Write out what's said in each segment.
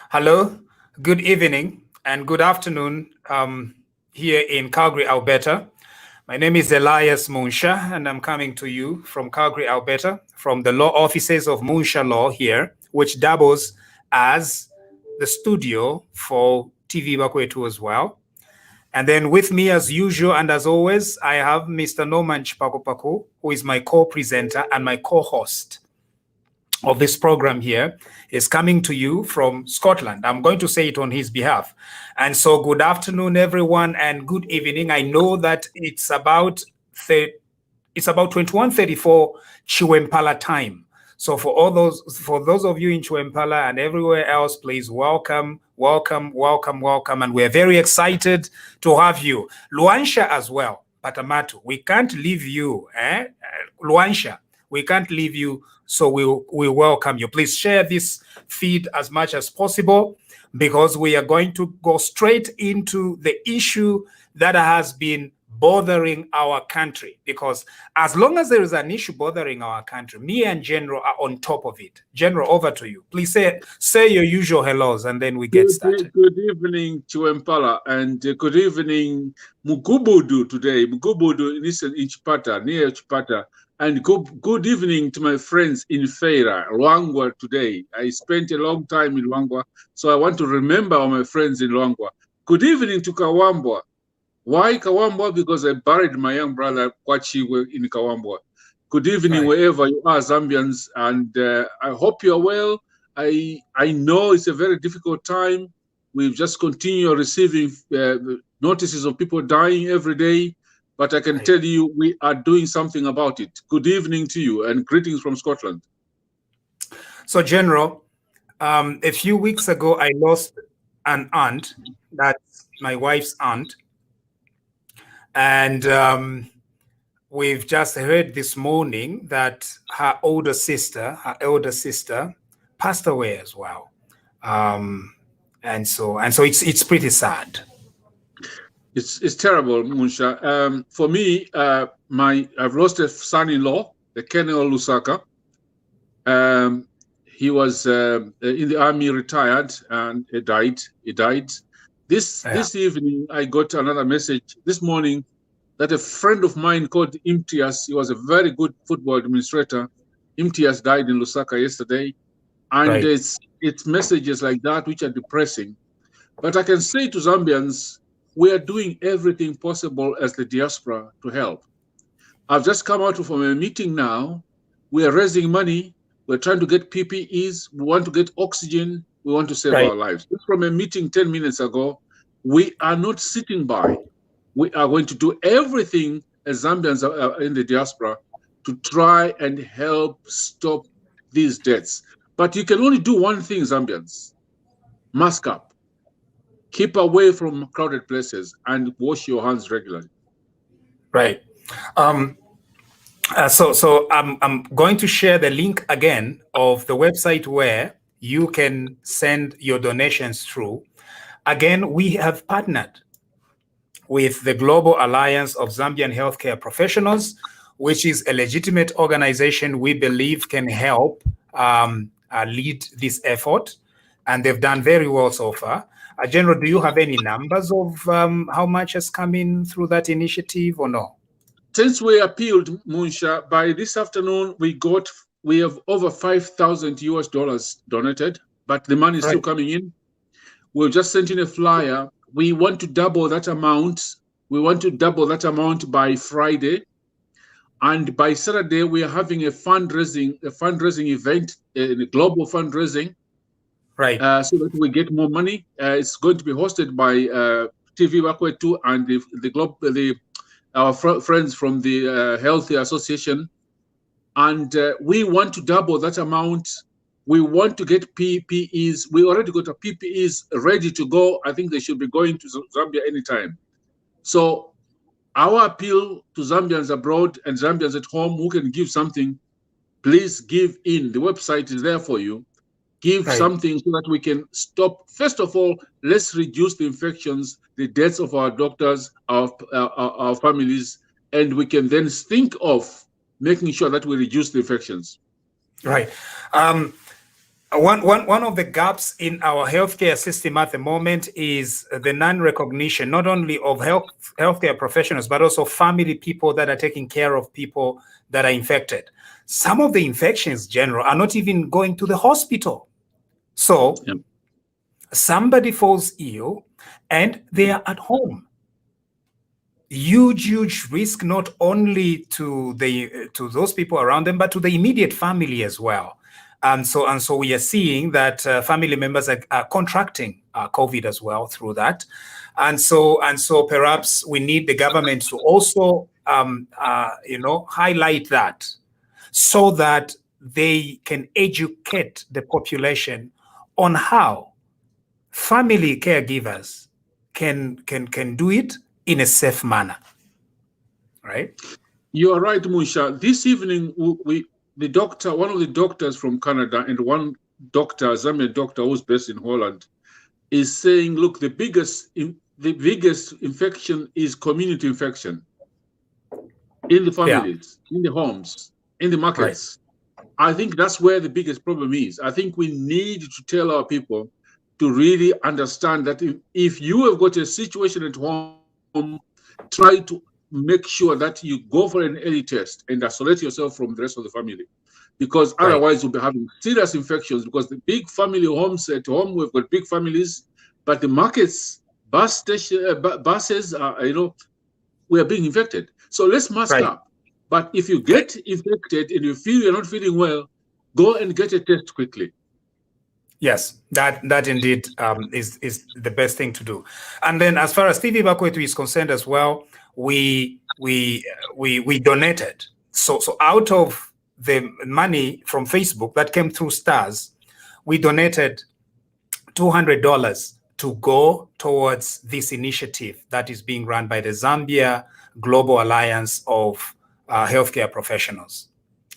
Hello, good evening and good afternoon here in Calgary, Alberta. My name is Elias Munsha, and I'm coming to you from Calgary, Alberta, from the law offices of Munsha Law here, which doubles as the studio for TV Bakwetu as well. And then with me, as usual and as always, I have Mr. Norman Chipakopaku, who is my co-presenter and my co-host of this program here, is coming to you from Scotland. I'm going to say it on his behalf. And so good afternoon, everyone, and good evening. I know that it's about 21:34 Chiwempala time. So for those of you in Chiwempala and everywhere else, please welcome. And we're very excited to have you. Luansha as well, Patamatu, we can't leave you, Luansha, we can't leave you. So we welcome you. Please share this feed as much as possible, because we are going to go straight into the issue that has been bothering our country. Because as long as there is an issue bothering our country, me and General are on top of it. General, over to you. Please say your usual hellos, and then we get started. Good evening, Chiwempala, and good evening, Mugubudu today. Mugubudu in Chipata, near Chipata. And good evening to my friends in Feira, Luangwa today. I spent a long time in Luangwa, so I want to remember all my friends in Luangwa. Good evening to Kawambwa. Why Kawambwa? Because I buried my young brother Kwachiwe in Kawambwa. Good evening, wherever you are, Zambians, and I hope you're well. I know it's a very difficult time. We've just continued receiving notices of people dying every day. But I can tell you, we are doing something about it. Good evening to you, and greetings from Scotland. So, General, a few weeks ago, I lost an aunt. That's my wife's aunt. And we've just heard this morning that her elder sister, passed away as well. And so it's pretty sad. It's terrible, Munsha. For me, I've lost a son-in-law, the Colonel Lusaka. He was in the army, retired, and he died. This evening, I got another message this morning that a friend of mine called Imtias, he was a very good football administrator. Imtias died in Lusaka yesterday, and it's messages like that which are depressing. But I can say to Zambians, we are doing everything possible as the diaspora to help. I've just come out from a meeting now. We are raising money. We're trying to get PPEs. We want to get oxygen. We want to save our lives. Just from a meeting 10 minutes ago, we are not sitting by. We are going to do everything as Zambians are in the diaspora to try and help stop these deaths. But you can only do one thing, Zambians. Mask up. Keep away from crowded places and wash your hands regularly. Right. So I'm going to share the link again of the website where you can send your donations through. Again, we have partnered with the Global Alliance of Zambian Healthcare Professionals, which is a legitimate organization we believe can help lead this effort. And they've done very well so far. General, do you have any numbers of how much has come in through that initiative or no? Since we appealed, Munsha, by this afternoon, we have over $5,000 donated, but the money is still coming in. We've just sent in a flyer. We want to double that amount. We want to double that amount by Friday. And by Saturday, we are having a fundraising event, a global fundraising. So that we get more money. It's going to be hosted by TV Bakwetu and our friends from the Healthy Association. And we want to double that amount. We want to get PPEs. We already got a PPEs ready to go. I think they should be going to Zambia anytime. So our appeal to Zambians abroad and Zambians at home who can give something, please give in. The website is there for you. Give something so that we can stop. First of all, let's reduce the infections, the deaths of our doctors, our families, and we can then think of making sure that we reduce the infections. Right. One of the gaps in our healthcare system at the moment is the non-recognition, not only of healthcare professionals, but also family people that are taking care of people that are infected. Some of the infections, General, are not even going to the hospital. So somebody falls ill and they are at home. Huge risk, not only to those people around them, but to the immediate family as well. And so we are seeing that family members are contracting COVID as well through that. And so perhaps we need the government to also highlight that, so that they can educate the population on how family caregivers can do it in a safe manner, right? You are right, Musha. This evening, one of the doctors from Canada, and one doctor, Zambian doctor who's based in Holland, is saying, look, the biggest infection is community infection in the families, in the homes, in the markets. Right. I think that's where the biggest problem is. I think we need to tell our people to really understand that if you have got a situation at home, try to make sure that you go for an early test and isolate yourself from the rest of the family, because otherwise you'll be having serious infections. Because the big family homes at home, we've got big families, but the markets, buses, we are being infected. So let's mask up. But if you get infected and you feel you're not feeling well, go and get a test quickly. Yes, that indeed is the best thing to do. And then, as far as TV Bakwetu is concerned as well, we donated. So out of the money from Facebook that came through Stars, we donated $200 to go towards this initiative that is being run by the Zambia Global Alliance of Healthcare Professionals.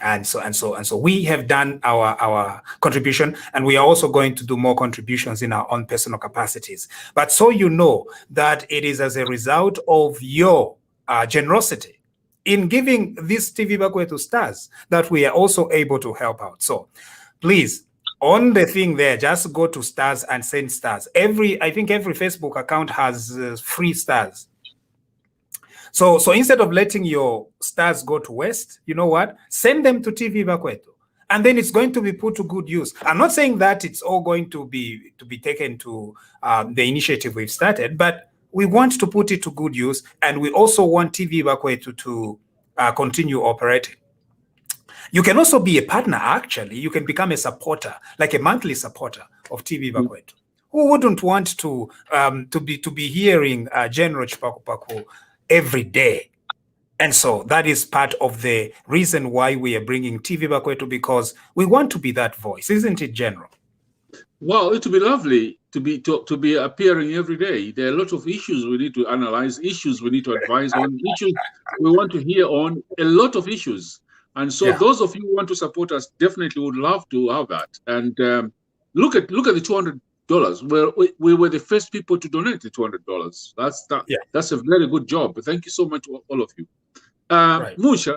And so we have done our contribution, and we are also going to do more contributions in our own personal capacities. But so you know that it is as a result of your generosity in giving this TV Bakwetu Stars that we are also able to help out. So please, on the thing there, just go to Stars and send stars. I think every Facebook account has free stars. So instead of letting your stars go to waste, you know what? Send them to TV Bakwetu, and then it's going to be put to good use. I'm not saying that it's all going to be taken to the initiative we've started, but we want to put it to good use, and we also want TV Bakwetu to continue operating. You can also be a partner, actually. You can become a supporter, like a monthly supporter of TV Bakwetu. Who wouldn't want to be hearing General Chipakupaku every day? And so that is part of the reason why we are bringing TV Bakwetu, because we want to be that voice, isn't it, General? Well, it would be lovely to be appearing every day. There are a lot of issues we need to analyze, issues we need to advise on, issues we want to hear on, a lot of issues. And so those of you who want to support us definitely would love to have that. And look at the $200. We were the first people to donate the $200. That's a very good job. Thank you so much, all of you. Musha,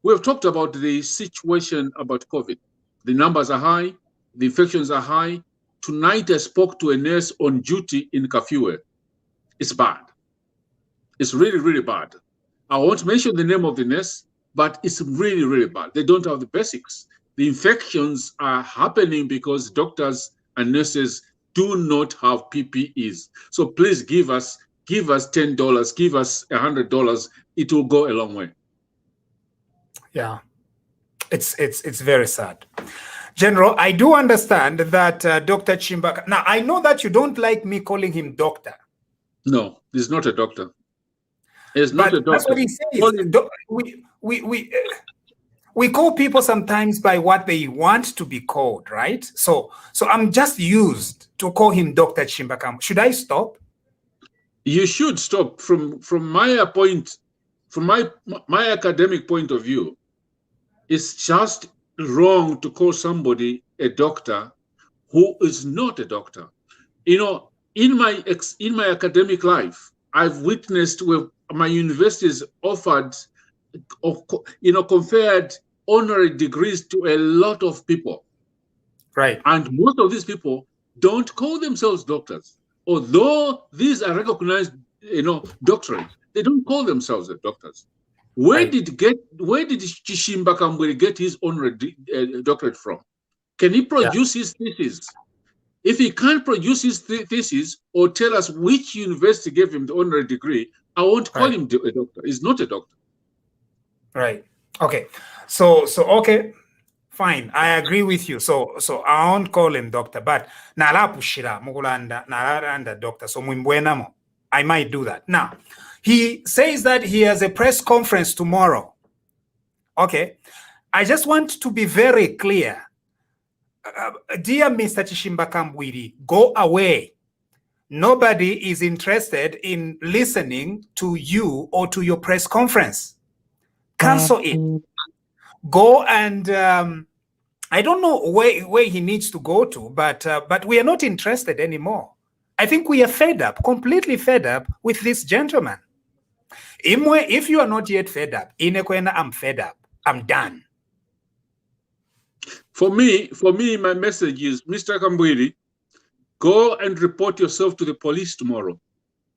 we've talked about the situation about COVID. The numbers are high. The infections are high. Tonight, I spoke to a nurse on duty in Kafue. It's bad. It's really, really bad. I won't mention the name of the nurse, but it's really, really bad. They don't have the basics. The infections are happening because doctors and nurses do not have PPEs. So please give us $10, give us $100. It will go a long way. Yeah, it's very sad. General, I do understand that Dr. Chishimba. Now, I know that you don't like me calling him doctor. No, he's not a doctor. He's not a doctor. That's what he says. We call people sometimes by what they want to be called, right? So I'm just used to call him Dr. Chishimba Kambwili. Should I stop? You should stop. From my academic point of view, it's just wrong to call somebody a doctor who is not a doctor. You know, in my academic life, I've witnessed where my universities offered, conferred honorary degrees to a lot of people. Right. And most of these people don't call themselves doctors. Although these are recognized, doctorates, they don't call themselves doctors. Where did Chishimba Kambwili get his honorary doctorate from? Can he produce his thesis? If he can't produce his thesis or tell us which university gave him the honorary degree, I won't call him a doctor. He's not a doctor. Right. Okay. So okay. Fine, I agree with you. So I won't call him doctor, but nalapushira mukulanda doctor. So mwimbwenamo, I might do that. Now, he says that he has a press conference tomorrow. Okay, I just want to be very clear. Dear Mr. Chishimba Kambwili, go away. Nobody is interested in listening to you or to your press conference. Cancel it. Go and I don't know where he needs to go to, but we are not interested anymore. I think we are fed up, completely fed up with this gentleman. Imwe, if you are not yet fed up, Inekwena, I'm fed up. I'm done. For me, my message is, Mr. Kambwili, go and report yourself to the police tomorrow,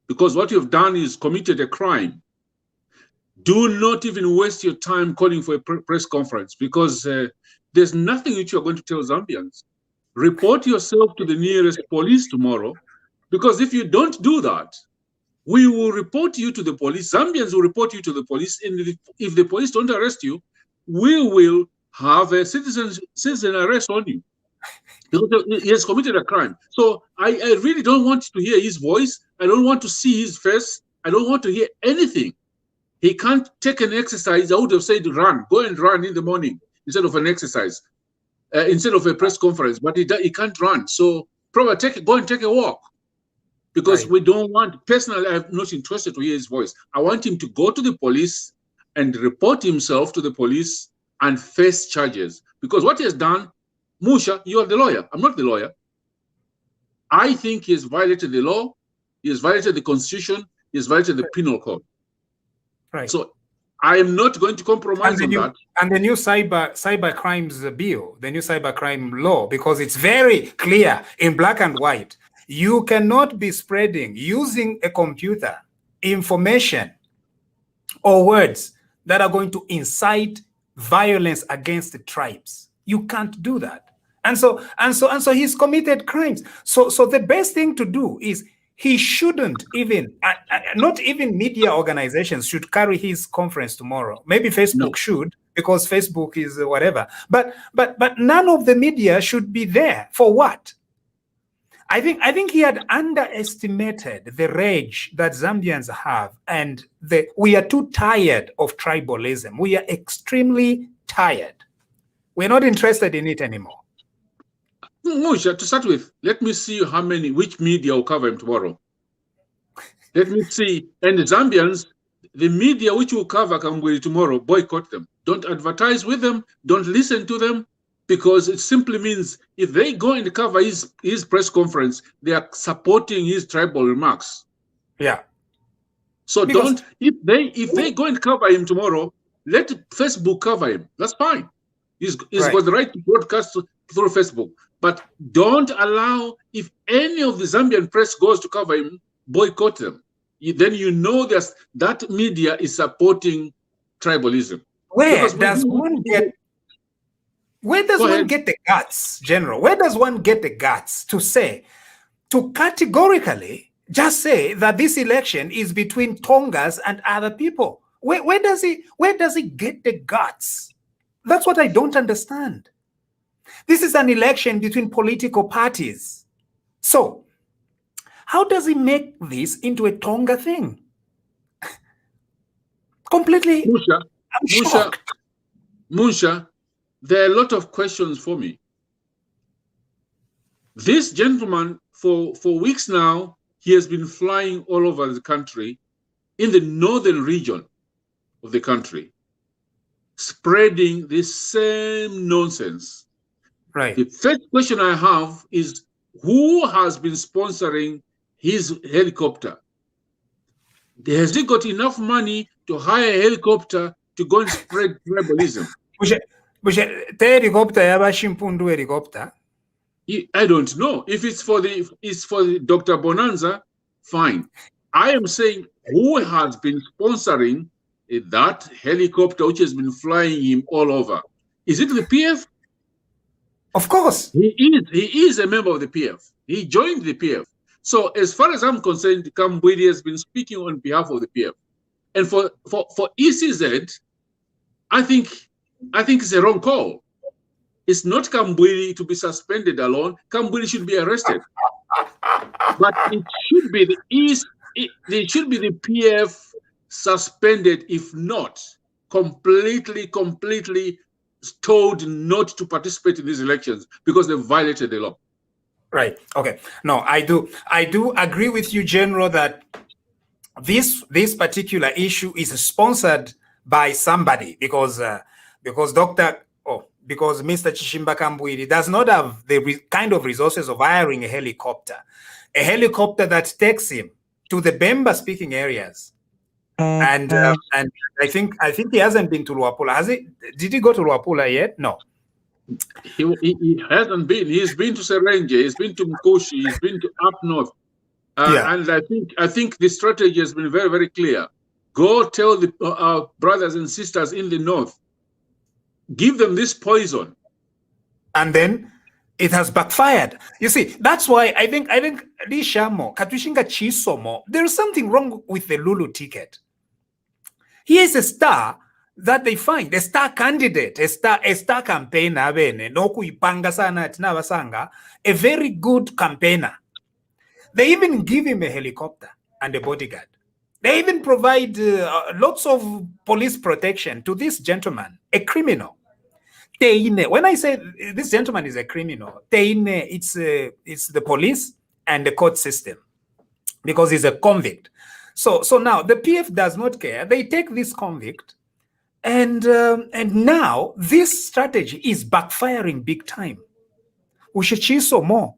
because what you've done is committed a crime. Do not even waste your time calling for a press conference, because there's nothing which you're going to tell Zambians. Report yourself to the nearest police tomorrow, because if you don't do that, we will report you to the police. Zambians will report you to the police, and if the police don't arrest you, we will have a citizen arrest on you, because he has committed a crime. So I really don't want to hear his voice. I don't want to see his face. I don't want to hear anything. He can't take an exercise. I would have said run, go and run in the morning instead of an exercise, instead of a press conference, but he can't run. So probably go and take a walk, because we don't want, personally, I'm not interested to hear his voice. I want him to go to the police and report himself to the police and face charges. Because what he has done, Musha, you are the lawyer. I'm not the lawyer. I think he has violated the law. He has violated the constitution. He has violated the penal code. Right. So I am not going to compromise on that. And the new cyber crimes bill, the new cyber crime law, because it's very clear in black and white. You cannot be spreading, using a computer, information or words that are going to incite violence against the tribes. You can't do that. And so he's committed crimes. So the best thing to do is, he shouldn't even, not even media organizations should carry his conference tomorrow. Maybe Facebook should, because Facebook is whatever. But none of the media should be there. For what? I think he had underestimated the rage that Zambians have, and we are too tired of tribalism. We are extremely tired. We're not interested in it anymore. Musha, to start with, let me see which media will cover him tomorrow. Let me see. And the Zambians, the media which will cover Kambwili tomorrow, boycott them. Don't advertise with them. Don't listen to them, because it simply means if they go and cover his press conference, they are supporting his tribal remarks. Yeah. So if they go and cover him tomorrow, let Facebook cover him. That's fine. He's got the right to broadcast through Facebook. But don't allow, if any of the Zambian press goes to cover him, boycott them. Then you know that media is supporting tribalism. Where does one get the guts, General? Where does one get the guts to categorically just say that this election is between Tongas and other people? Where does he get the guts? That's what I don't understand. This is an election between political parties. So, how does he make this into a Tonga thing? Completely. I'm shocked. Musha, there are a lot of questions for me. This gentleman, for weeks now, he has been flying all over the country, in the northern region of the country, spreading this same nonsense. Right. The first question I have is, who has been sponsoring his helicopter? Has he got enough money to hire a helicopter to go and spread tribalism? Helicopter. I don't know. If it's for the Dr. Bonanza, fine. I am saying who has been sponsoring that helicopter which has been flying him all over? Is it the PF? Of course. He is a member of the PF. He joined the PF. So as far as I'm concerned, Kambwili has been speaking on behalf of the PF. And for ECZ, I think it's a wrong call. It's not Kambwili to be suspended alone. Kambwili should be arrested. But it should be the PF suspended, if not completely told not to participate in these elections because they violated the law. Right. Okay. No, I do agree with you, General, that this particular issue is sponsored by somebody because Mr. Chishimba Kambwili does not have the kind of resources of hiring a helicopter that takes him to the Bemba-speaking areas. And I think he hasn't been to Luapula. Has he? Did he go to Luapula yet? No. He hasn't been. He's been to Serenge. He's been to Mkoshi. He's been to up north. And I think the strategy has been very, very clear. Go tell the our brothers and sisters in the north, give them this poison, and then it has backfired. You see, that's why I think Lishamo Katushinga Chisomo, there is something wrong with the Lulu ticket. He is a star that they find, a star candidate, a star campaigner, a very good campaigner. They even give him a helicopter and a bodyguard. They even provide lots of police protection to this gentleman, a criminal. When I say this gentleman is a criminal, it's the police and the court system because he's a convict. So now the PF does not care. They take this convict, and now this strategy is backfiring big time. We should choose some more.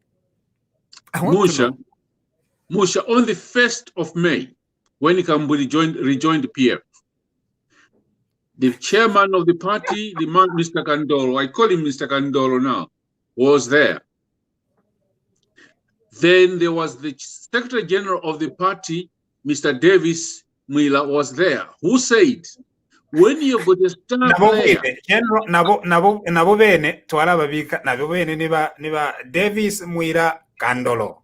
Musha, on the 1st of May, when Kambwili rejoined the PF, the chairman of the party, the man, Mr. Kandolo, I call him Mr. Kandolo now, was there. Then there was the Secretary General of the party, Mr. Davis Mwila, was there, who said, when you got a star player... Davis Mwila Kandolo.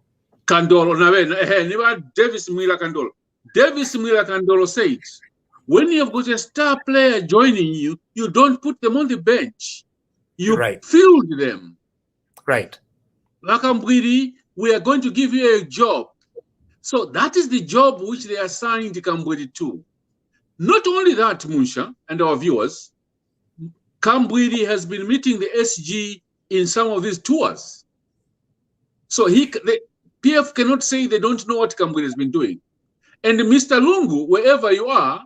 Davis Mwila Kandolo. Davis Mwila Kandolo said, when you've got a star player joining you, you don't put them on the bench. You field them. Right. Kambwili, we are going to give you a job. So that is the job which they assigned Kambwili to. Not only that, Munsha and our viewers, Kambwili has been meeting the SG in some of these tours. So the PF cannot say they don't know what Kambwili has been doing. And Mr. Lungu, wherever you are,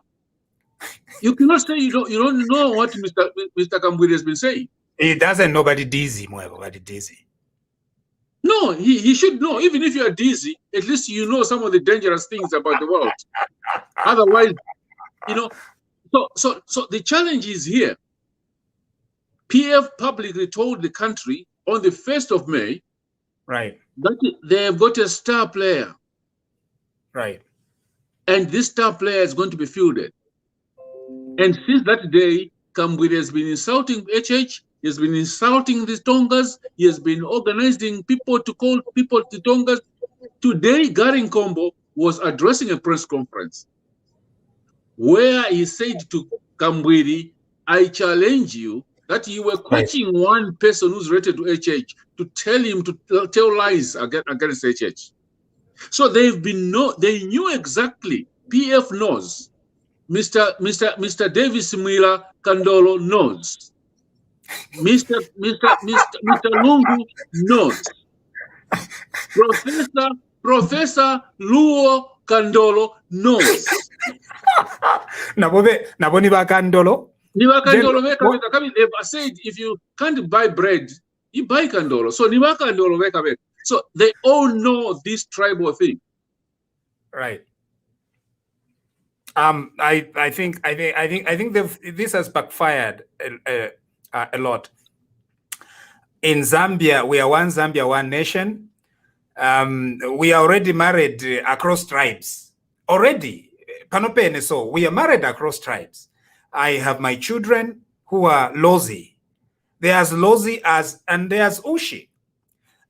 you cannot say you don't know what Mr. Kambwili has been saying. He doesn't know about dizzy. No, he should know. Even if you are dizzy, at least you know some of the dangerous things about the world. Otherwise, so the challenge is here. PF publicly told the country on the 1st of May, right, that they have got a star player. Right. And this star player is going to be fielded. And since that day, Kambwili has been insulting HH, he has been insulting the Tongas, he has been organizing people to call people to Tongas. Today, Garin Kombo was addressing a press conference where he said to Kambwili, I challenge you that you were coaching one person who's related to HH to tell him to tell lies against HH. So they knew exactly, PF knows, Mr. Davis Mwila Kandolo knows, Mr. Lungu knows, Professor Luo Kandolo knows. Naboni ba Kandolo? They've said if you can't buy bread, you buy Kandolo. So Niba Kandolo weka. So they all know this tribal thing. Right. I think this has backfired a lot. in Zambia, we are one Zambia, one nation. We are already married across tribes. Already, Panopene, so we are married across tribes. I have my children who are Lozi. There's Lozi and there's Ushi.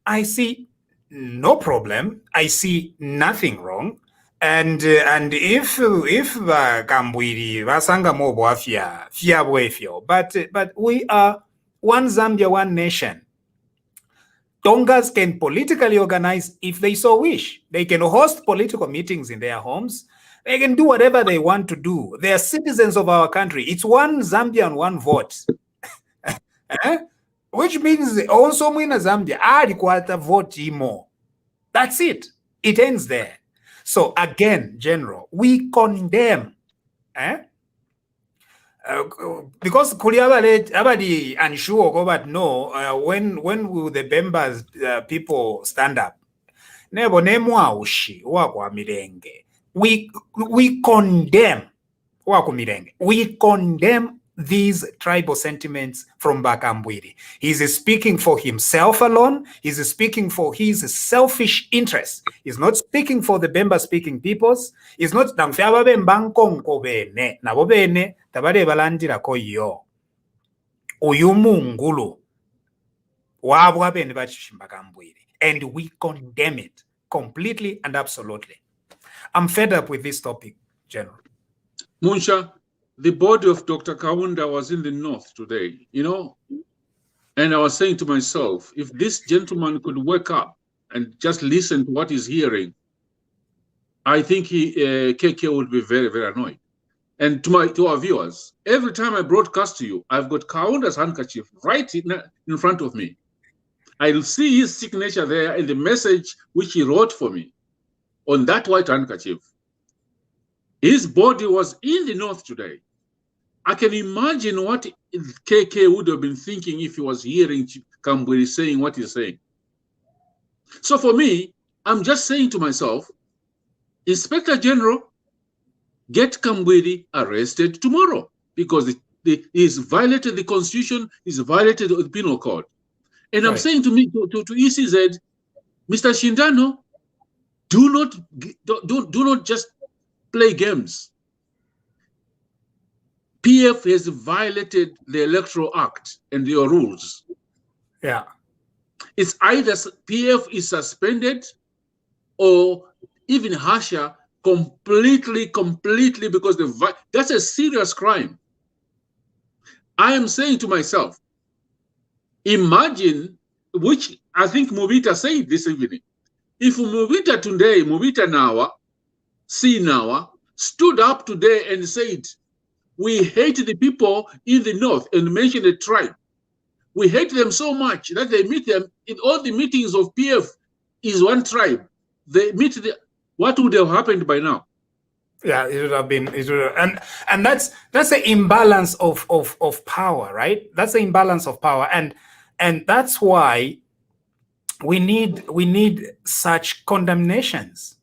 I see no problem. I see nothing wrong. And if Kambwili vasanga mobo afia bwefio, but we are one Zambia, one nation. Tongas can politically organize if they so wish. They can host political meetings in their homes. They can do whatever they want to do. They are citizens of our country. It's one Zambia and one vote. Which means also mwina Zambia alikwata vote imo. That's it. It ends there. So again, General, we condemn. Because abadi unsure about no, when will the Bemba's people stand up? Nebo nemwa ushi wakwa mirenge. We condemn we condemn these tribal sentiments from Kambwili. He's speaking for himself alone. He's speaking for his selfish interests. He's not speaking for the Bemba speaking peoples. He's not nabo bene tabale balandira ko yo. Uyumungulu wabwa bene ba Chishimba Kambwili. And we condemn it completely and absolutely. I'm fed up with this topic, General. Munsha, the body of Dr. Kaunda was in the north today, and I was saying to myself, if this gentleman could wake up and just listen to what he's hearing, I think KK would be very, very annoyed. And to our viewers, every time I broadcast to you, I've got Kaunda's handkerchief right in front of me. I'll see his signature there in the message which he wrote for me on that white handkerchief. His body was in the north today. I can imagine what KK would have been thinking if he was hearing Kambwili saying what he's saying. So for me, I'm just saying to myself, Inspector General, get Kambwili arrested tomorrow because he's violated the Constitution, he's violated the Penal Code. And right. I'm saying to ECZ, Mr. Shindano, do not just play games. PF has violated the Electoral Act and your rules. Yeah. It's either PF is suspended or even harsher, completely, because that's a serious crime. I am saying to myself, imagine, which I think Mubita said this evening, if Mubita today, Mubita Nawa, Nawa, stood up today and said, we hate the people in the north and mentioned a tribe. We hate them so much that they meet them in all the meetings of PF is one tribe. They meet what would have happened by now? Yeah, it would have been, and that's the imbalance of power, right? That's the imbalance of power. And that's why we need such condemnations.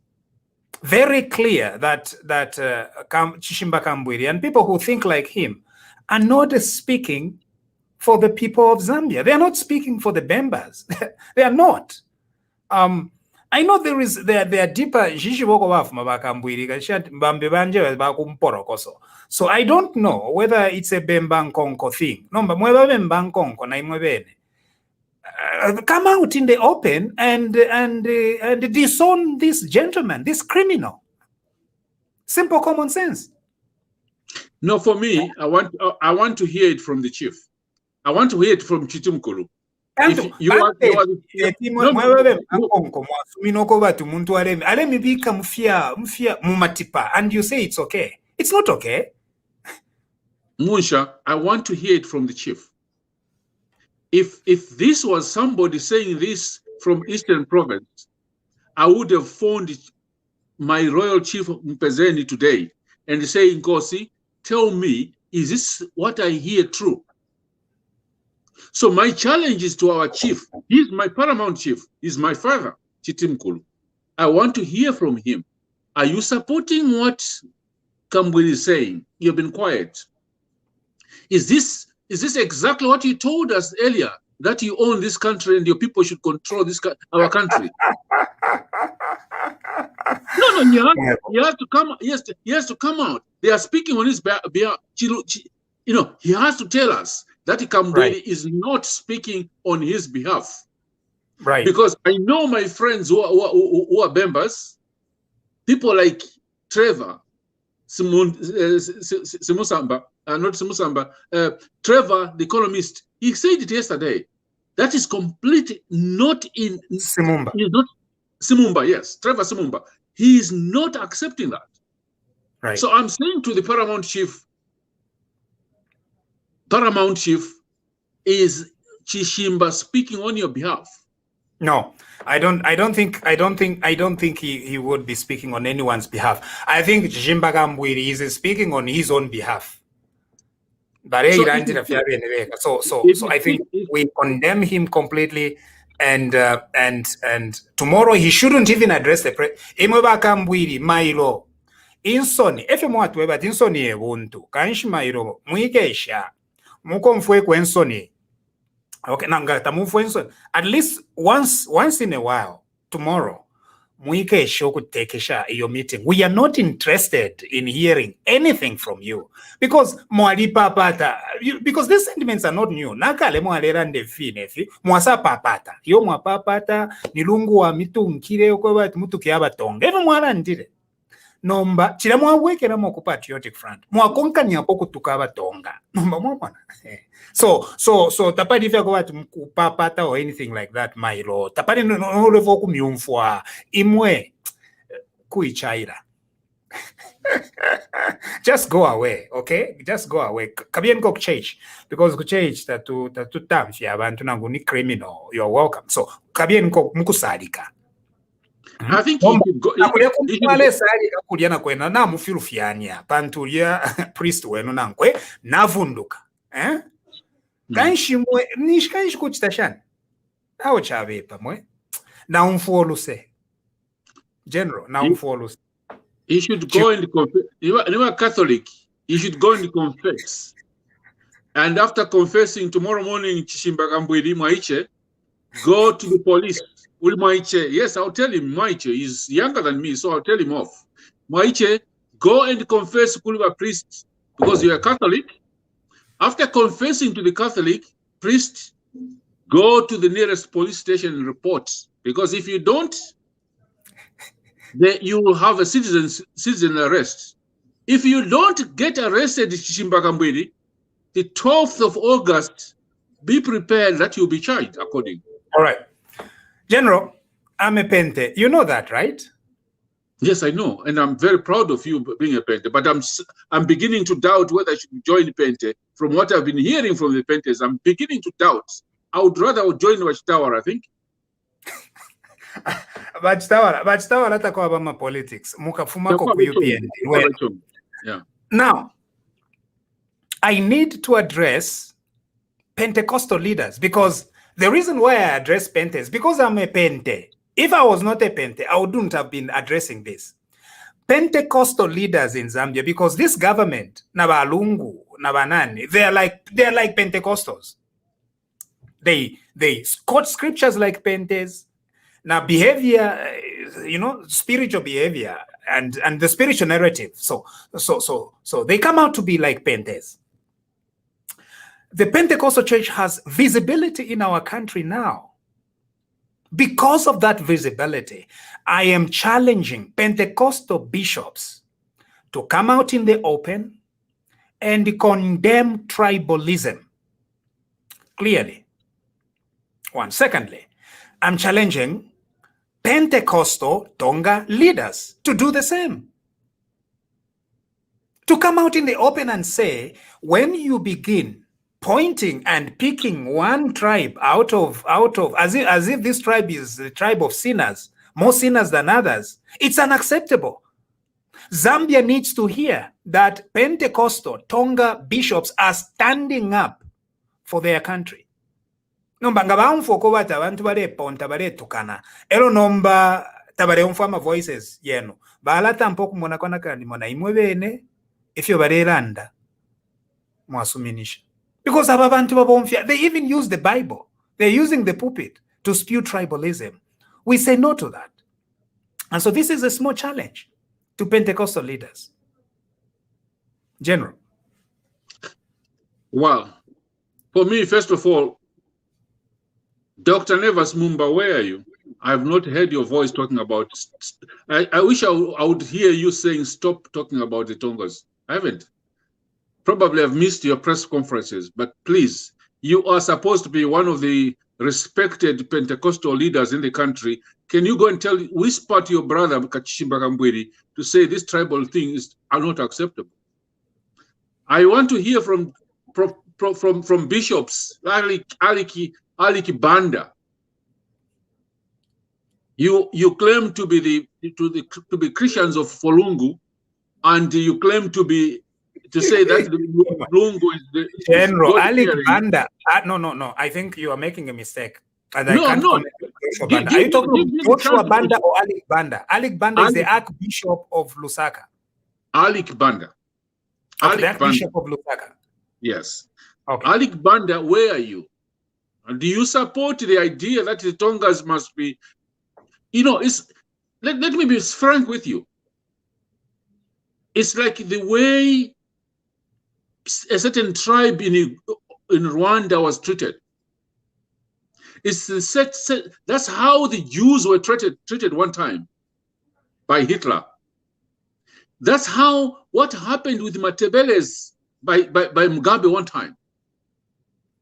Very clear that Chishimba Kambwili and people who think like him are not speaking for the people of Zambia. They are not speaking for the Bembas. They are not. I know there are deeper. So I don't know whether it's a Bembankonko thing. No, but come out in the open and disown this gentleman, this criminal. Simple common sense. No, for me, I want to hear it from the chief. I want to hear it from Chitimkulu. And you say it's okay. It's not okay. Munsha, I want to hear it from the chief. If this was somebody saying this from Eastern Province, I would have phoned my royal chief Mpezeni today and say, Nkosi, tell me, is this what I hear true? So my challenge is to our chief. He's my paramount chief. He's my father, Chitimkulu. I want to hear from him. Are you supporting what Kambwili is saying? You've been quiet. Is this exactly what you told us earlier that you own this country and your people should control our country. No, he has to come. He has to come out. They are speaking on his behalf. You know, he has to tell us that Kambwili is not speaking on his behalf. Right. Because I know my friends who are members, people like Trevor Simusamba, not Simusamba, Trevor, the economist, he said it yesterday. That is completely not in Simumba. He's not Simumba, yes, Trevor Simumba. He is not accepting that. Right. So I'm saying to the paramount chief is Chishimba speaking on your behalf? No, I don't think he would be speaking on anyone's behalf. I think Chishimba Kambwili is speaking on his own behalf. But so I think we condemn him completely, and tomorrow he shouldn't even address the press. Imweba Kambwili mailo insoni efe mwatu eba insoni ebuntu kanshi mailo mwikesha mukomfwe kwensoni. Okay, at least once in a while, tomorrow, your meeting. We are not interested in hearing anything from you because because these sentiments are not new. Nakale mwalerande finefi mwasa papata yo mwapapata nilungu wa mitu nkire okoba mutu kiabatonga evo mwarandire nomba chira mwawekera mu patriotic front mwakonkanya poko tukabatonga nomba mwabona. So tapari ifya kwa kupapata or anything like that, my lord. Tapari no levo kumyumfwa imwe kuichaira. Just go away, okay? Just go away. Kabien go change because kuchange tatu tamfya abantu nangu ni criminal. You're welcome. So kabien go mukusadika. I think he could go. Na mufirufiania pantulia priest wenu nankwe navunduka. Kanshi kuchitashani aho chavepa mwe na umfoluse general na umfoluse. He should go and confess. You are Catholic. He should go and confess. And after confessing tomorrow morning, Chishimba Kambwili Mwaiche, go to the police. Mwaiche, yes, I'll tell him. Mwaiche is younger than me, so I'll tell him off. Mwaiche, go and confess Kuluba priest because you are Catholic. After confessing to the Catholic priest, go to the nearest police station and report. Because if you don't, then you will have a citizen arrest. If you don't get arrested, Chishimba Kambwili, the 12th of August, be prepared that you'll be charged according. All right. General, I'm a Pente. You know that, right? Yes, I know. And I'm very proud of you being a Pente. But I'm beginning to doubt whether I should join Pente. From what I've been hearing from the Pentes, I'm beginning to doubt. I would rather join Watchtower, I think. Watchtower atakuwa bama politics. Mukafumako ku UPN. Yeah. Now, I need to address Pentecostal leaders because the reason why I address Pente is because I'm a Pente. If I was not a Pente, I wouldn't have been addressing this. Pentecostal leaders in Zambia, because this government, Nabalungu, Nabanani, they're like Pentecostals. They quote scriptures like Pentes. Now behavior, spiritual behavior and the spiritual narrative. So they come out to be like Pentes. The Pentecostal church has visibility in our country now. Because of that visibility, I am challenging Pentecostal bishops to come out in the open and condemn tribalism clearly. One. Secondly, I'm challenging Pentecostal Tonga leaders to do the same. To come out in the open and say, when you begin pointing and picking one tribe out of as if this tribe is the tribe of sinners, more sinners than others, it's unacceptable. Zambia needs to hear that Pentecostal Tonga bishops are standing up for their country. Nomba ngabamfoko bata abantu bare ponta bare tukana. Elo nomba tabare umfama voices yenu. Balata mpoku mona kona kandi mona imwebene ifyo bare randa mwasuminisha. Because they even use the Bible. They're using the pulpit to spew tribalism. We say no to that. And so this is a small challenge to Pentecostal leaders. General. Well, for me, first of all, Dr. Nevas Mumba, where are you? I have not heard your voice talking about. I wish I would hear you saying stop talking about the Tongas. I haven't. Probably I've missed your press conferences, but please, you are supposed to be one of the respected Pentecostal leaders in the country. Can you go and whisper to your brother Chishimba Kambwili to say this tribal things are not acceptable? I want to hear from bishops, Aliki Banda. You claim to be Christians of Folungu, and you claim to say that the Lungu is the General Aliki Banda. No. I think you are making a mistake. And I can't comment on Banda. Are you talking about Joshua Banda or Aliki Banda? Aliki Banda is the Archbishop of Lusaka. Aliki Banda. Okay, the Archbishop of Lusaka. Yes. Okay. Aliki Banda, where are you? And do you support the idea that the Tongas must be, let me be frank with you. It's like the way a certain tribe in Rwanda was treated. That's how the Jews were treated one time by Hitler. That's what happened with Matebeles by Mugabe one time.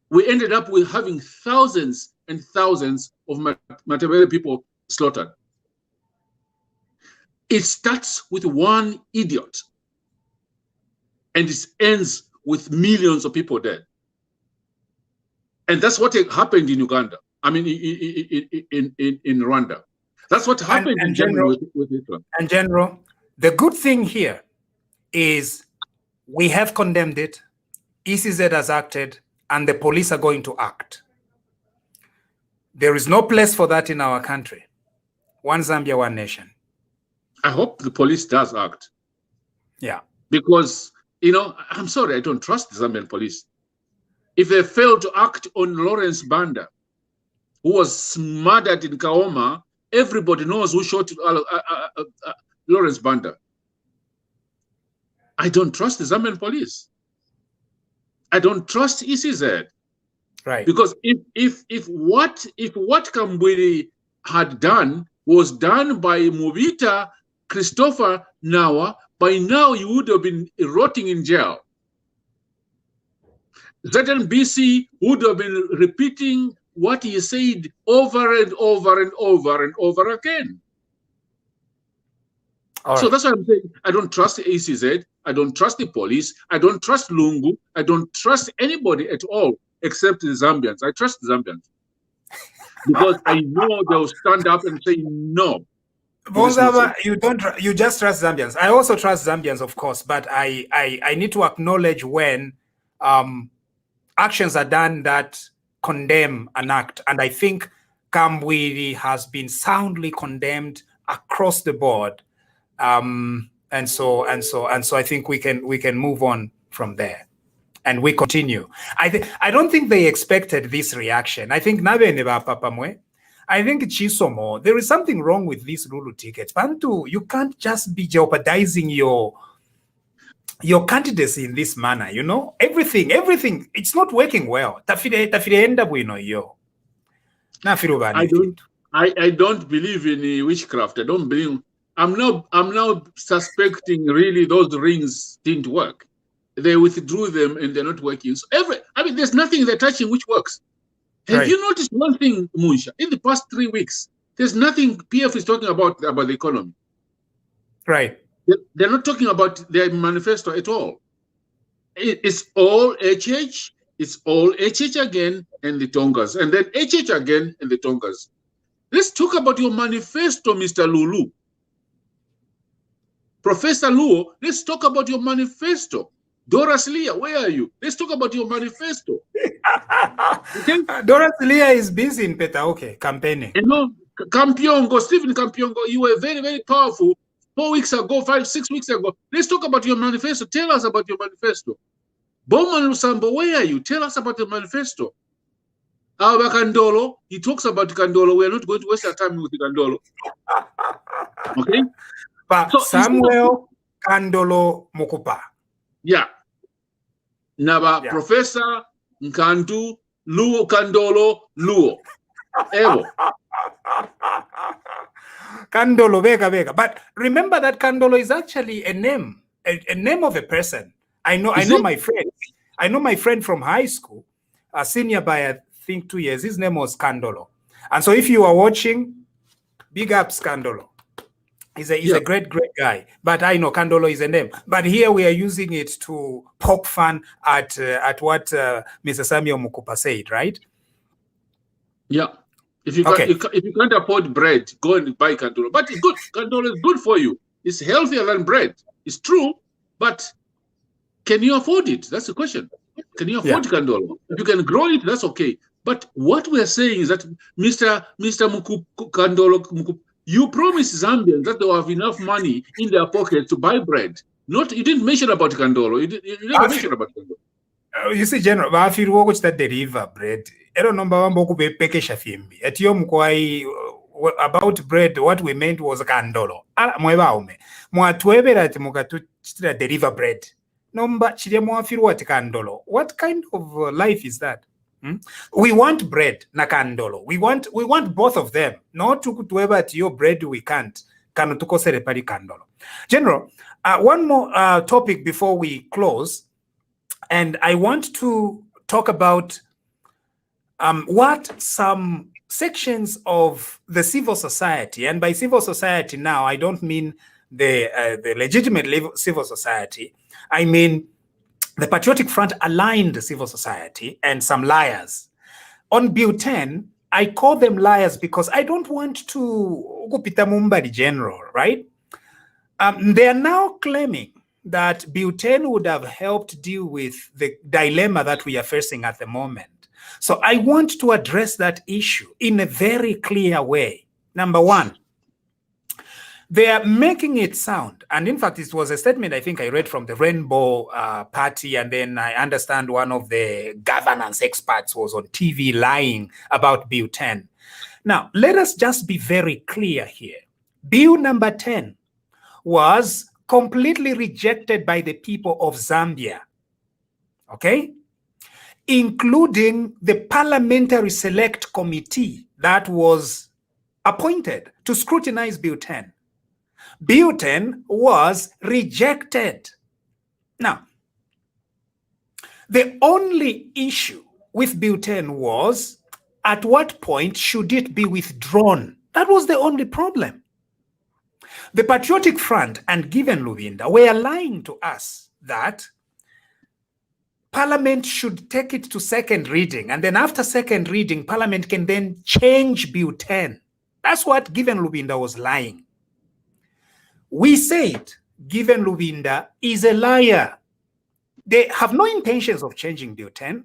We ended up with having thousands and thousands of Matebele people slaughtered. It starts with one idiot, and it ends with millions of people dead. And that's what happened in Uganda. I mean, in Rwanda. That's what happened in general with Hitler. And General, the good thing here is we have condemned it, ECZ has acted, and the police are going to act. There is no place for that in our country. One Zambia, one nation. I hope the police does act. Yeah. Because, I'm sorry, I don't trust the Zambian police. If they fail to act on Lawrence Banda, who was murdered in Kaoma, everybody knows who shot Lawrence Banda. I don't trust the Zambian police. I don't trust ECZ. Right. Because if what Kambwili had done was done by Mubita Christopher Nawa, by now you would have been rotting in jail. Certain BC would have been repeating what he said over and over and over and over again. So that's why I'm saying I don't trust the ECZ, I don't trust the police, I don't trust Lungu, I don't trust anybody at all except the Zambians. I trust the Zambians because I know they'll stand up and say no. Bonzaba, you just trust Zambians. I also trust Zambians, of course, but I need to acknowledge when actions are done that condemn an act, and I think Kambwili has been soundly condemned across the board. And so I think we can move on from there, and we continue. I don't think they expected this reaction. I think I think Chisomo, there is something wrong with these Lulu tickets. Bantu, you can't just be jeopardizing your candidacy in this manner. Everything. It's not working well. I don't believe in witchcraft. I don't believe. I'm now suspecting really those rings didn't work. They withdrew them and they're not working. So there's nothing they're touching which works. Have you noticed one thing, Munsha? In the past 3 weeks, there's nothing PF is talking about the economy. Right. They're not talking about their manifesto at all. It's all HH, it's all HH again and the Tongas, and then HH again and the Tongas. Let's talk about your manifesto, Mr. Lulu. Professor Luo, let's talk about your manifesto. Doris Leah, where are you? Let's talk about your manifesto. Okay? Doris Leah is busy in Petaoke campaigning. Kampiongo, Stephen Kampiongo, you were very, very powerful 4 weeks ago, 5, 6 weeks ago. Let's talk about your manifesto. Tell us about your manifesto. Bowman Lusambo, where are you? Tell us about your manifesto. Our Kandolo, he talks about Kandolo. We are not going to waste our time with the Kandolo. Okay? But so Samuel Kandolo Mukupa. Yeah. Naba Professor Nkantu Luo Kandolo Luo. Evo. Kandolo Vega. But remember that Kandolo is actually a name, a name of a person. I know my friend. I know my friend from high school, a senior by I think 2 years. His name was Kandolo. And so if you are watching, big up Kandolo. He's a great guy. But I know Kandolo is a name. But here we are using it to poke fun at what Mr. Samuel Mukupa said, right? Yeah. If you can't afford bread, go and buy Kandolo. But it's good. Kandolo is good for you. It's healthier than bread. It's true. But can you afford it? That's the question. Can you afford Kandolo? If you can grow it, that's okay. But what we're saying is that Mr. Kandolo, you promised Zambians that they will have enough money in their pocket to buy bread. You didn't mention about Kandolo. You never mentioned about Kandolo. You see, General, I feel what that deliver bread. I don't know about bread. What we meant was Kandolo. Deliver bread. What kind of life is that? We want bread na Kandolo. We want both of them. Not to whoever at your bread we can't. Kandolo. General, one more topic before we close, and I want to talk about what some sections of the civil society, and by civil society now I don't mean the legitimate civil society. I mean the Patriotic Front aligned civil society and some liars. On Bill 10, I call them liars because I don't want to Gupita Mumbadi General, right? They are now claiming that Bill 10 would have helped deal with the dilemma that we are facing at the moment. So I want to address that issue in a very clear way. Number one, they are making it sound, and in fact, it was a statement I think I read from the Rainbow Party, and then I understand one of the governance experts was on TV lying about Bill 10. Now, let us just be very clear here. Bill number 10 was completely rejected by the people of Zambia, okay? Including the Parliamentary Select Committee that was appointed to scrutinize Bill 10. Bill 10 was rejected. Now, the only issue with Bill 10 was at what point should it be withdrawn? That was the only problem. The Patriotic Front and Given Luvinda were lying to us that Parliament should take it to second reading, and then after second reading, Parliament can then change Bill 10. That's what Given Luvinda was lying. We said Given Luvinda is a liar. They have no intentions of changing Bill 10.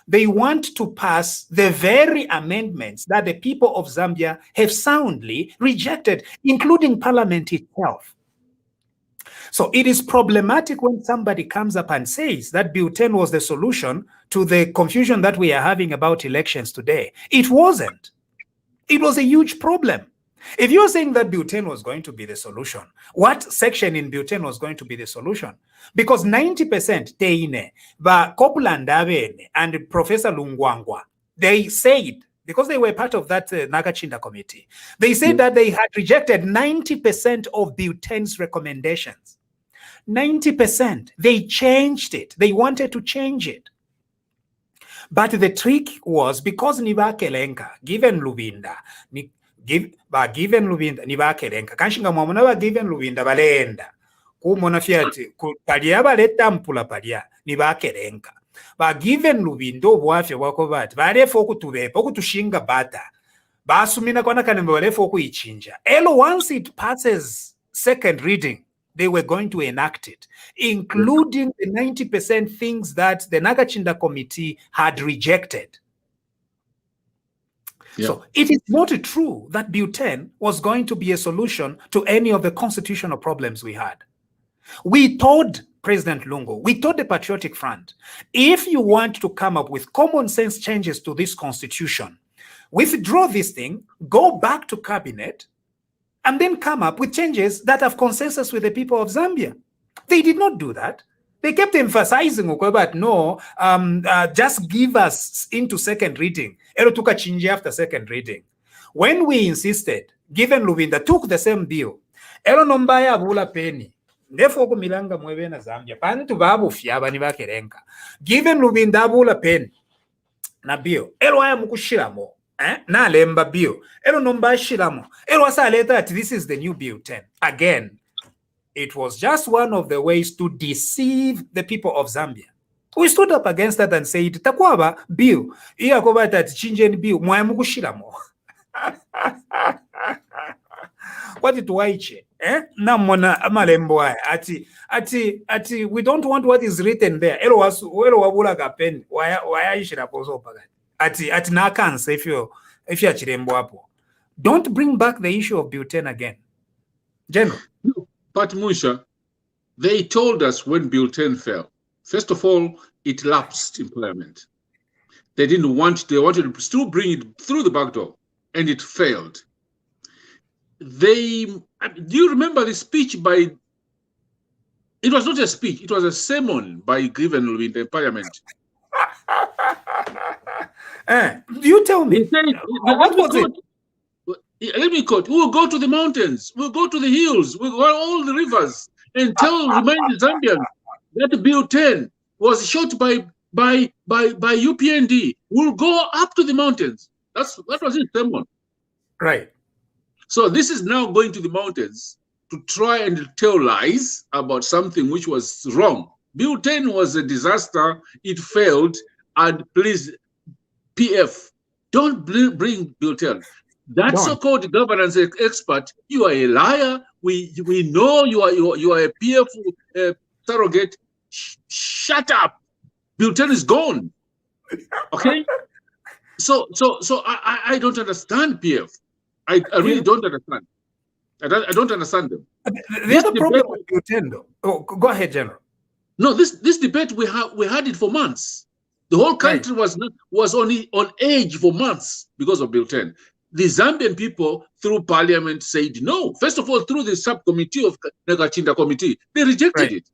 They want to pass the very amendments that the people of Zambia have soundly rejected, including Parliament itself. So it is problematic when somebody comes up and says that Bill 10 was the solution to the confusion that we are having about elections today. It wasn't. It was a huge problem. If you're saying that Bill 10 was going to be the solution, what section in Bill 10 was going to be the solution? Because 90% Teine, Kopulandavene, and Professor Lungwangwa, they said, because they were part of that Nakachinda committee, they said that they had rejected 90% of Bill 10's recommendations. 90%. They changed it. They wanted to change it. But the trick was because Nivakelenka, Given Luvinda, Given Luvinda, Nivakelenka, Kanshinga Momona, Given Luvinda, Valenda, Kumona Fiat, Palia Valeta Mpula Palia, Nivakelenka. But Given Luvindo, Wafi Wakovat, Vale Foku to Poku to Shinga Bata, Basumina Konakanemole Foku Ichinja. Once it passes second reading, they were going to enact it, including the 90% things that the Nakachinda committee had rejected. Yeah. So it is not true that Bill 10 was going to be a solution to any of the constitutional problems we had. We told President Lungu, we told the Patriotic Front, if you want to come up with common sense changes to this constitution, withdraw this thing, go back to cabinet, and then come up with changes that have consensus with the people of Zambia. They did not do that. They kept emphasizing, but no, just give us into second reading. Ero tuka chinji after second reading. When we insisted, given Lubinda took the same bill, ero nombaya abula penny. Therefore, milanga mwebe na Zambia. Pani tu babu fiaba ni bakerenka. Given Lubinda abula penny na bill, ero aya mukushiramo. Na lemba bill. Ero nomba shiramo. Ero asa later that this is the new bill 10. Again, it was just one of the ways to deceive the people of Zambia. We stood up against that and said, takwaba bill. Iya koba that chinjeni bill. Mwaya mukushiramo. What it waiche? Namona amalembo ati we don't want what is written there. Elo wabula kapen. Waya ishira pozo pagani. Ati na kansa if you chirembo hapo. Don't bring back the issue of Bill 10 again. General. But Musha, they told us when Bill 10 fell, first of all, it lapsed in Parliament. They wanted to still bring it through the back door, and it failed. Do you remember the speech by, it was not a speech, it was a sermon by Given in the Parliament. You tell me. What was it? Let me quote. We will go to the mountains. We'll go to the hills. We'll go all the rivers and remind the Zambians that Bill 10 was shot by UPND. We'll go up to the mountains. That was his sermon. Right. So this is now going to the mountains to try and tell lies about something which was wrong. Bill 10 was a disaster. It failed. And please, PF, don't bring Bill 10. That so-called governance expert, you are a liar. We know you are a PF surrogate. Shut up. Bill 10 is gone. Okay. So I don't understand PF. I really don't understand. I don't understand them. The other problem with Bill 10, though. Oh, go ahead, General. No, this debate we had it for months. The whole country was on edge for months because of Bill 10. The Zambian people, through Parliament, said no. First of all, through the subcommittee of Negachinda Committee, they rejected it.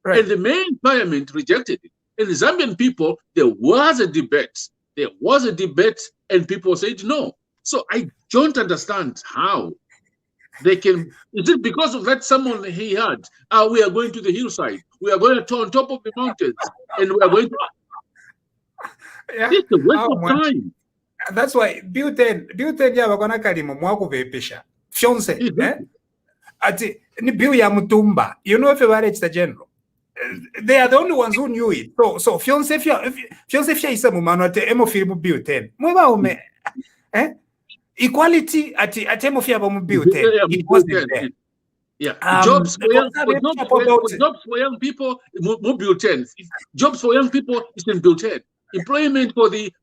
Right. And the main Parliament rejected it. And the Zambian people, there was a debate. There was a debate, and people said no. So I don't understand how they can. Is it because of that someone he had? We are going to the hillside. We are going to on top of the mountains, and we are going to. It's a waste of time. That's why Bill 10 ya bakona kalimo mwaku vepisha. Fiance, ati ni bill ya Mutumba. You know if you are the General. They are the only ones who knew it. So fiance fia isa mumano ate emo film Bill 10. Mweba ume equality ati emo fia ba mu Bill 10. It wasn't there. Yeah, jobs for young people, Bill 10. Jobs for young people is in Bill 10. Employment for the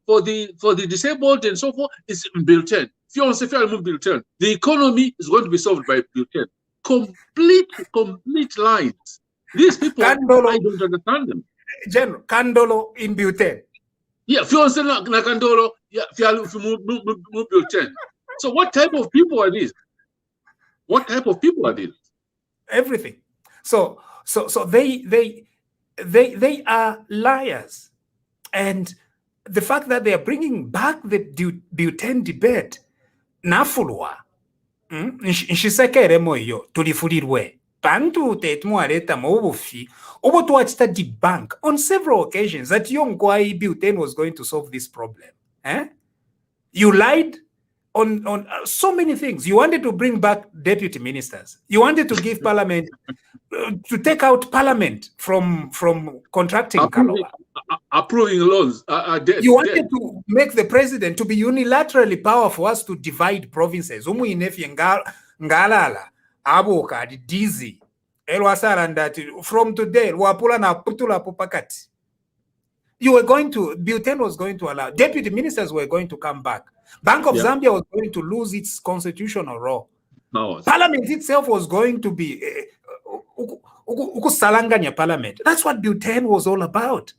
disabled and so forth is in Bill 10. Bill 10. The economy is going to be solved by Bill 10. Complete lines. These people, Kandolo, I don't understand them. General, Kandolo in Bill 10. Yeah, fiance na Kandolo, yeah, Bill 10. So what type of people are these? What type of people are these? Everything. So they are liars. And the fact that they are bringing back the Bill 10 debate, nafulwa, nshisekere moyo, tulifulirwe, bantu tetmu areta mobufi, obo tuachita debunk on several occasions that Yongwai Bill 10 was going to solve this problem. You lied on so many things. You wanted to bring back deputy ministers. You wanted to give Parliament, to take out Parliament from contracting Kalowa. Approving loans. You wanted to make the president to be unilaterally powerful for us to divide provinces. Umu inefi ngalala, aboka, dizi, elwasarandati. From today, wapula na putula popakati. You were going to, Bill 10 was going to allow, deputy ministers were going to come back. Bank of Zambia was going to lose its constitutional role. No. Parliament itself was going to be, ukusalanganya parliament. That's what Bhutan was all about.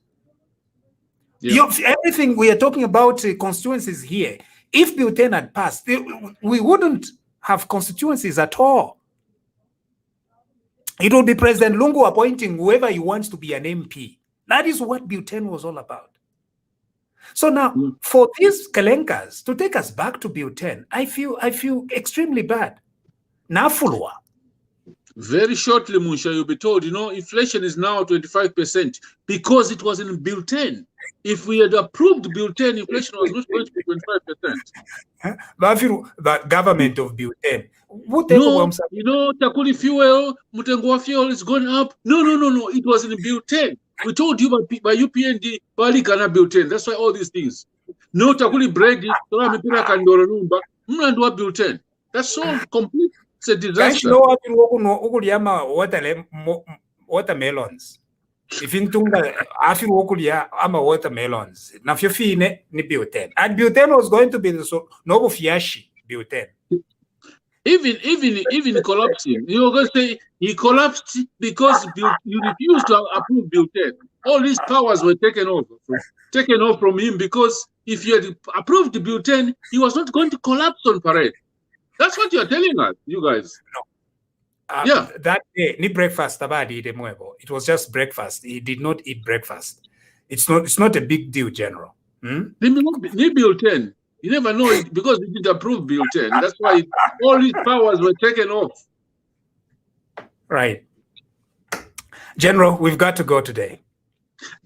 Yeah. Everything we are talking about constituencies here. If Bhutan had passed, we wouldn't have constituencies at all. It will be President Lungu appointing whoever he wants to be an MP. That is what Bhutan was all about. So now, for these Kalenkas to take us back to Bhutan, I feel extremely bad. Nafulwa. Very shortly, Musha, you'll be told, inflation is now 25% because it was in Bhutan. If we had approved Bhutan, inflation was not going to be 25%. The government of Bhutan. No, Takuli fuel, Mutengwa fuel is going up. No. It was in Bhutan. We told you by UPND, Bali Ghana Bhutan. That's why all these things. No, Takuli bread, Bhutan. That's so complete. It's a disaster. Watermelons. If in Tunga, I feel wokulia, I'm a watermelons. Now, if you feel ni Bhutan. And Bhutan was going to be the Nobu Fiashi, Bhutan. Even collapsing, you're going to say he collapsed because you refused to approve Bhutan. All these powers were taken off from him because if you had approved Bhutan, he was not going to collapse on parade. That's what you're telling us, you guys. No. Yeah. That day, ni breakfast it was just breakfast. He did not eat breakfast. It's not a big deal, General. Ni Bhutan. You never know it because they didn't approve Bhutan. That's why all these powers were taken off. Right. General, we've got to go today.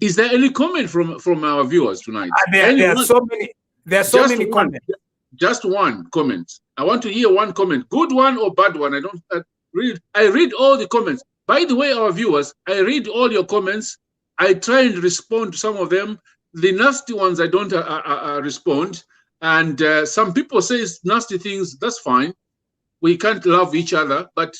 Is there any comment from our viewers tonight? There are so many comments. Just one comment. I want to hear one comment. Good one or bad one. I read all the comments. By the way, our viewers, I read all your comments. I try and respond to some of them. The nasty ones I don't respond. And some people say nasty things. That's fine. We can't love each other. But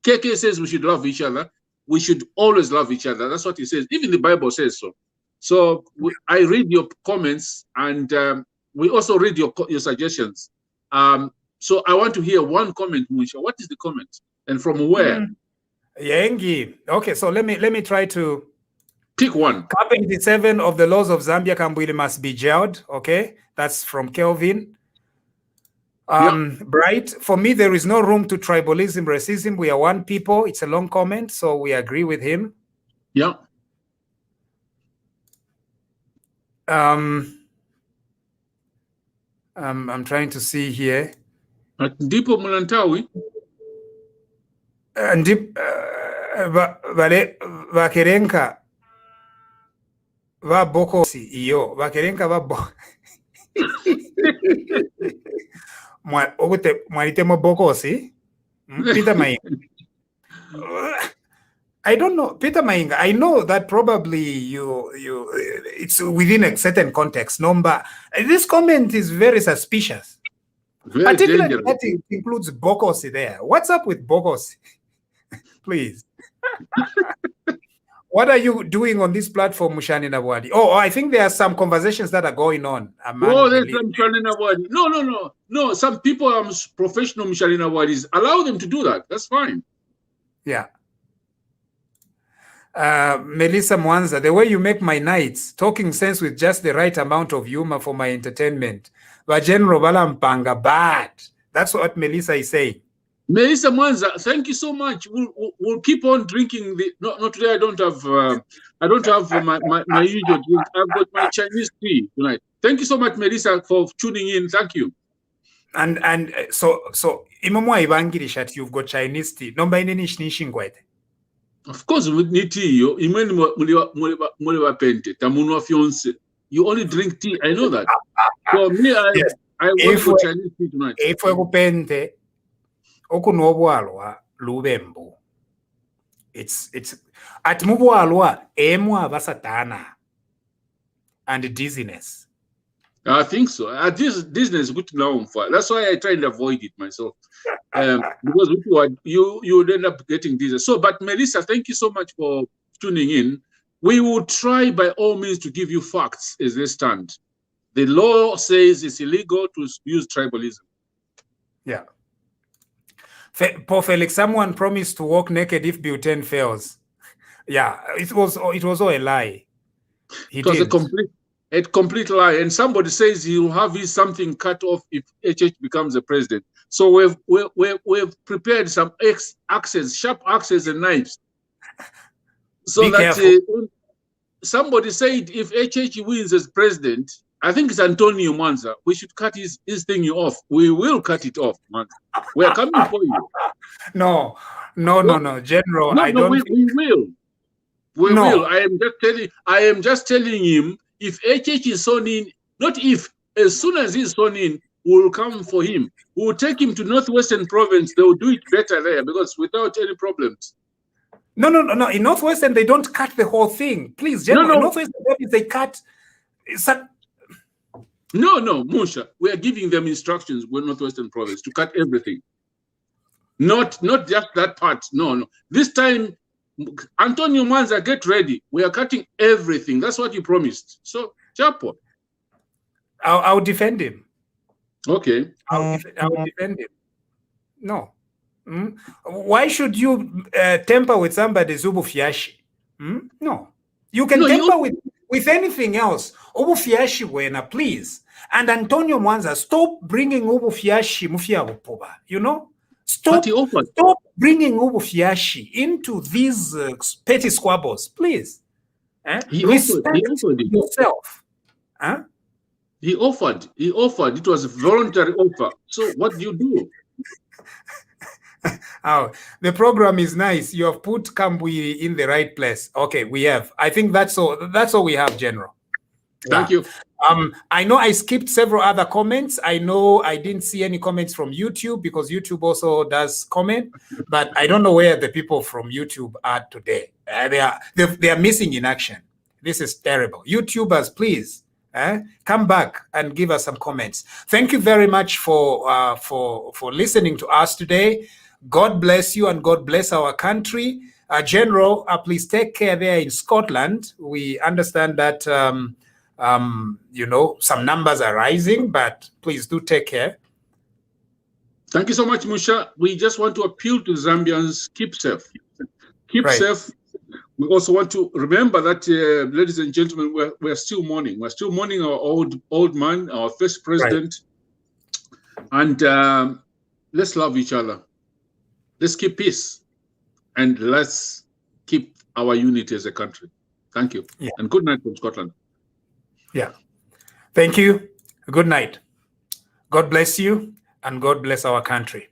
KK says we should love each other. We should always love each other. That's what he says. Even the Bible says so. So I read your comments, and we also read your suggestions. So I want to hear one comment, Muisha. What is the comment, and from where? Yengi. Okay, so let me try to pick one. Cap 87 of the laws of Zambia Kambwili must be jailed. Okay, that's from Kelvin. Bright. For me, there is no room to tribalism, racism. We are one people. It's a long comment, so we agree with him. Yeah. I'm trying to see here. Ndipo Mulantawi. Vakerenka va bokosi iyo vakerenka va bo mwalitemo bokosi Peter Mainga. I don't know, Peter Mainga. I know that probably it's within a certain context. But this comment is very suspicious. Very particularly dangerous. That includes bokosi there. What's up with bokosi? Please. What are you doing on this platform, Mushani Nawadi? Oh, I think there are some conversations that are going on. There's some Mushani Nawadi. No. Some people are professional Mushani Nawadis. Allow them to do that. That's fine. Yeah. Melissa Mwanza, the way you make my nights, talking sense with just the right amount of humor for my entertainment. But General Balampanga, bad. That's what Melissa is saying. Melissa Mwanza, thank you so much. We'll keep on drinking. Not today. I don't have my usual drink. I've got my Chinese tea tonight. Thank you so much, Melissa, for tuning in. Thank you. And so imamwa ibangirisha you've got Chinese tea. Nomba ineni shingwete. Of course, with tea. You only drink tea. I know that. So me, yes. I want for Chinese tea tonight. If we pente. Okunobwalwa lubembu. It's at mubwalwa emwa basatana and dizziness. I think so. Dizziness good now. That's why I try and avoid it myself. Because you would end up getting dizzy. So, but Melissa, thank you so much for tuning in. We will try by all means to give you facts as they stand. The law says it's illegal to use tribalism. Yeah. Poor Felix, someone promised to walk naked if butane fails. Yeah, it was all a lie. It was a complete lie. And somebody says he'll have his something cut off if HH becomes the president. So we've prepared some sharp axes and knives. So that somebody said if HH wins as president, I think it's Antonio Mwanza, we should cut his thing off. We will cut it off, man. We are coming for you. No, General. We will. We will. I am just telling him if HH is sworn in, not if, as soon as he's sworn in, we'll come for him. We'll take him to Northwestern Province. They will do it better there because without any problems. No. In Northwestern, they don't cut the whole thing. Please, General. No. In Northwestern, they cut. No, Musha. We are giving them instructions with Northwestern Province to cut everything. Not just that part. No. This time, Antonio Mwanza, get ready. We are cutting everything. That's what you promised. So, Chapo. I'll defend him. Okay. I'll defend him. No. Why should you temper with somebody Zubufiashi? No. You can temper with anything else. Ubufiashi wena, please. And Antonio Mwanza, stop bringing Ubufiashi Mufiabupuba. You know? Stop bringing Ubufiashi into these petty squabbles, please. Respect yourself. He offered. It was a voluntary offer. So what do you do? Oh, the program is nice. You have put Kambwili in the right place. Okay, we have. I think that's all we have, General. Thank you. I know I skipped several other comments. I know I didn't see any comments from YouTube because YouTube also does comment, but I don't know where the people from YouTube are today. They are missing in action. This is terrible. YouTubers, please come back and give us some comments. Thank you very much for listening to us today. God bless you and God bless our country. General, please take care there in Scotland. We understand that some numbers are rising, but please do take care. Thank you so much, Musha. We just want to appeal to Zambians, keep safe. Keep safe. We also want to remember that, ladies and gentlemen, we're still mourning. We're still mourning our old man, our first president. Right. And let's love each other. Let's keep peace. And let's keep our unity as a country. Thank you. Yeah. And good night from Scotland. Yeah. Thank you. Good night. God bless you and God bless our country.